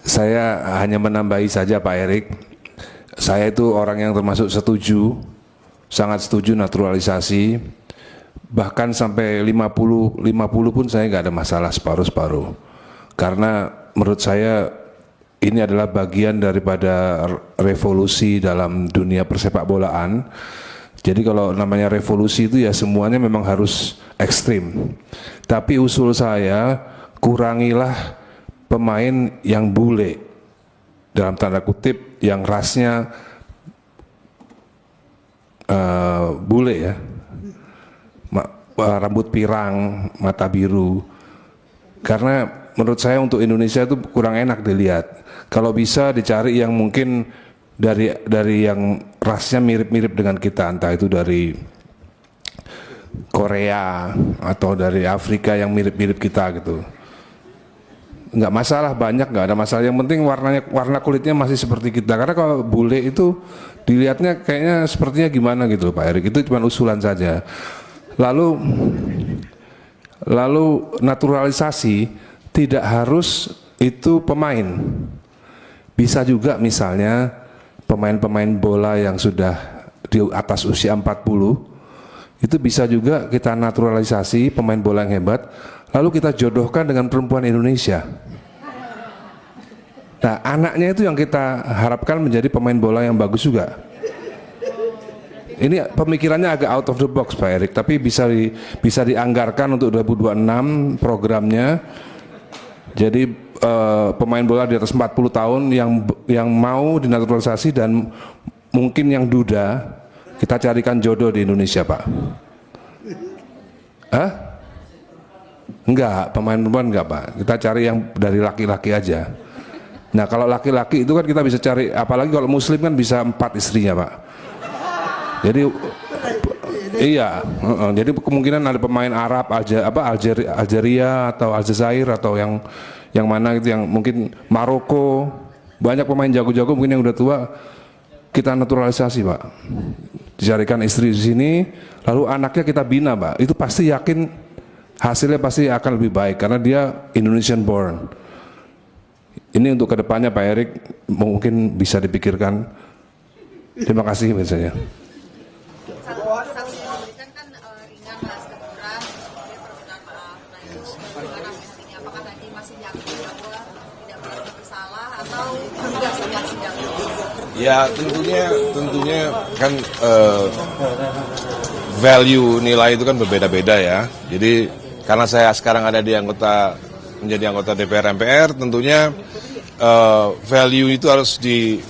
Saya hanya menambahi saja Pak Erik. Saya itu orang yang termasuk setuju, sangat setuju naturalisasi. Bahkan sampai 50 pun saya nggak ada masalah separuh-separuh. Karena menurut saya ini adalah bagian daripada revolusi dalam dunia persepak bolaan. Jadi kalau namanya revolusi itu ya semuanya memang harus ekstrim. Tapi usul saya, kurangilah pemain yang bule, dalam tanda kutip, yang rasnya bule ya, rambut pirang, mata biru. Karena menurut saya untuk Indonesia itu kurang enak dilihat. Kalau bisa dicari yang mungkin dari yang rasnya mirip-mirip dengan kita, entah itu dari Korea atau dari Afrika yang mirip-mirip kita gitu. Nggak masalah, banyak nggak ada masalah, yang penting warna kulitnya masih seperti kita. Karena kalau bule itu dilihatnya kayaknya sepertinya gimana gitu loh Pak Erik. Itu cuma usulan saja. Lalu naturalisasi tidak harus itu pemain, bisa juga misalnya pemain-pemain bola yang sudah di atas usia 40 itu bisa juga kita naturalisasi, pemain bola yang hebat, lalu kita jodohkan dengan perempuan Indonesia. Nah, anaknya itu yang kita harapkan menjadi pemain bola yang bagus juga. Ini pemikirannya agak out of the box Pak Erik, tapi bisa dianggarkan untuk 2026 programnya. Jadi pemain bola di atas 40 tahun yang mau dinaturalisasi dan mungkin yang duda, kita carikan jodoh di Indonesia Pak. Hah? Enggak, pemain perempuan enggak Pak. Kita cari yang dari laki-laki aja. Nah kalau laki-laki itu kan kita bisa cari, apalagi kalau muslim kan bisa 4 istrinya Pak. Jadi iya, jadi kemungkinan ada pemain Arab, Algeria atau Aljazair atau yang mana gitu, yang mungkin Maroko, banyak pemain jago-jago mungkin yang udah tua, kita naturalisasi Pak. Dicarikan istri di sini, lalu anaknya kita bina Pak. Itu pasti yakin hasilnya pasti akan lebih baik karena dia Indonesian born. Ini untuk kedepannya Pak Erik mungkin bisa dipikirkan. Terima kasih misalnya. Ya tentunya kan value nilai itu kan berbeda-beda ya. Jadi karena saya sekarang ada menjadi anggota DPR MPR, tentunya value itu harus di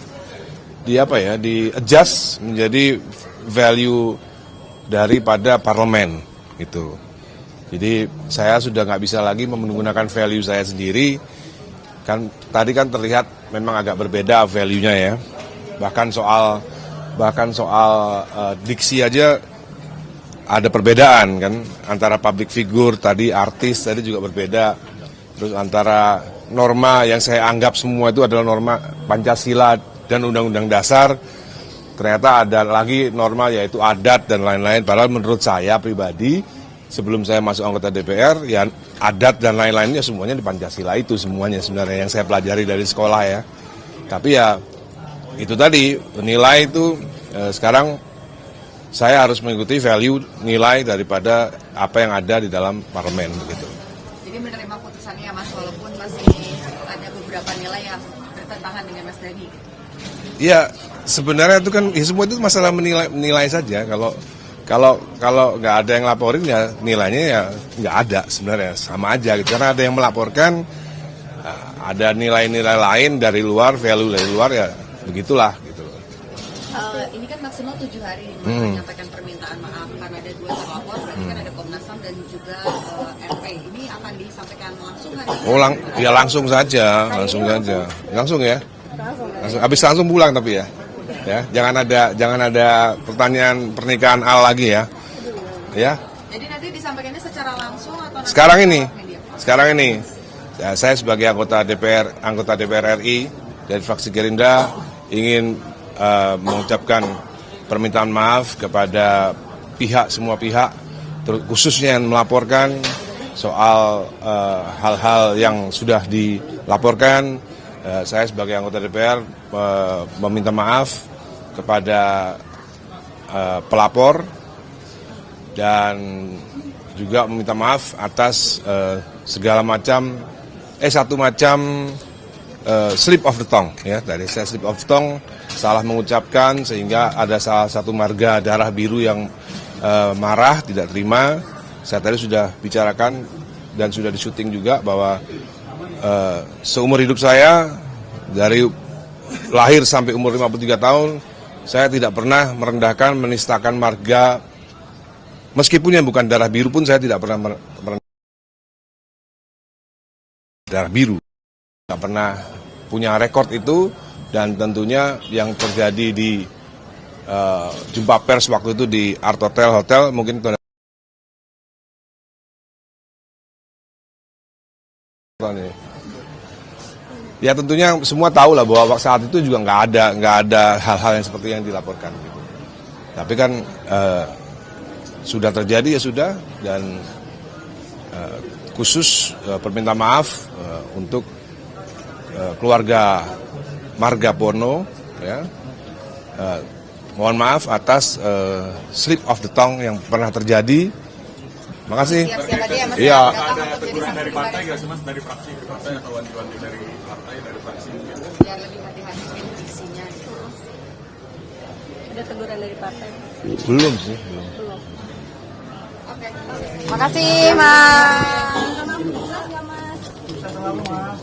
adjust menjadi value daripada parlemen itu. Jadi saya sudah nggak bisa lagi menggunakan value saya sendiri. Kan tadi kan terlihat memang agak berbeda value-nya ya. Bahkan soal diksi aja ada perbedaan kan, antara public figure tadi, artis tadi juga berbeda. Terus antara norma yang saya anggap semua itu adalah norma Pancasila dan Undang-Undang Dasar, ternyata ada lagi norma yaitu adat dan lain-lain. Padahal menurut saya pribadi sebelum saya masuk anggota DPR ya adat dan lain-lainnya semuanya di Pancasila itu semuanya sebenarnya yang saya pelajari dari sekolah ya. Tapi ya itu tadi nilai itu sekarang saya harus mengikuti value nilai daripada apa yang ada di dalam parlemen begitu. Jadi menerima putusannya Mas walaupun masih ada beberapa nilai yang bertentangan dengan Mas Dhani. Iya sebenarnya itu kan ya semua itu masalah menilai saja. Kalau nggak ada yang laporin ya nilainya ya nggak ada sebenarnya sama aja gitu. Karena ada yang melaporkan ada nilai-nilai lain dari luar, value dari luar ya begitulah gitu. Ini kan maksimal 7 hari menyampaikan permintaan maaf karena ada 2 terlapor, berarti kan ada Komnas HAM dan juga RP. Ini akan disampaikan langsung hari ini? Langsung saja. Langsung pulang tapi ya. Ya, jangan ada pertanyaan pernikahan Al lagi ya. Ya. Jadi nanti disampaikannya secara langsung atau nanti Sekarang ini. Ya, saya sebagai anggota DPR RI dari fraksi Gerindra ingin mengucapkan permintaan maaf kepada semua pihak, khususnya yang melaporkan soal hal-hal yang sudah dilaporkan saya sebagai anggota DPR meminta maaf kepada pelapor dan juga meminta maaf atas segala macam satu macam slip of the tongue ya, dari saya slip of the tongue, salah mengucapkan sehingga ada salah satu marga darah biru yang marah, tidak terima. Saya tadi sudah bicarakan dan sudah disyuting juga bahwa seumur hidup saya dari lahir sampai umur 53 tahun saya tidak pernah merendahkan, menistakan marga, meskipun yang bukan darah biru pun saya tidak pernah merendahkan darah biru. Tidak pernah punya rekor itu, dan tentunya yang terjadi di jumpa pers waktu itu di Art Hotel mungkin ya tentunya semua tahu lah bahwa saat itu juga nggak ada hal-hal yang seperti yang dilaporkan gitu. Tapi kan sudah terjadi ya sudah, dan khusus perminta maaf untuk keluarga Marga Pono ya, mohon maaf atas slip of the tongue yang pernah terjadi. Makasih. Siap-siap aja ya Mas. Iya. Ada teguran dari partai nggak sih Mas, dari fraksi ke partai atau wanti-wanti dari partai, dari fraksi mungkin? Biar lebih hati-hati dengan diksinya gitu. Ada teguran dari partai? Belum sih, belum. Oke. Makasih Mas. Mas.